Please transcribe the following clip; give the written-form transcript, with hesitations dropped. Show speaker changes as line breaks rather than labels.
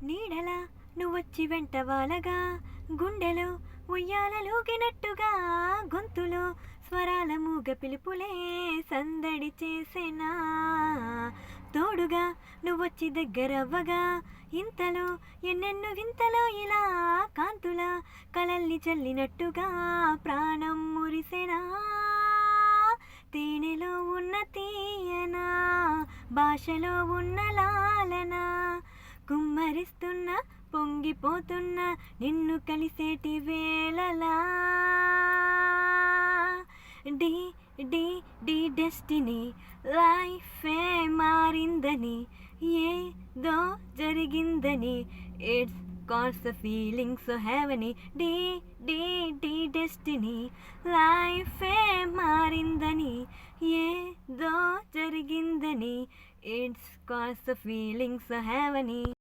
నీడలా నువ్వొచ్చి వెంట వాలగా గుండెలో ఉయ్యాలలూగినట్టుగా గొంతులో స్వరాల మూగ పిలుపులే సందడి చేసేనా తోడుగా నువ్వొచ్చి దగ్గరవ్వగా ఇంతలో ఎన్నెన్ను వింతలో ఇలా కాంతుల కలల్ని చల్లినట్టుగా ప్రాణం మురిసెనా తేనెలో ఉన్న తీయనా భాషలో ఉన్న లాలన కుమ్మరిస్తున్న పొంగిపోతున్న నిన్ను కలిసేటి వేళలా డి డి డి డెస్టినీ లైఫే మారిందని ఏదో జరిగిందని it's calls a feeling so heavenly de de de destiny లైఫే మారిందని ఏదో జరిగిందని it's calls a feeling so heavenly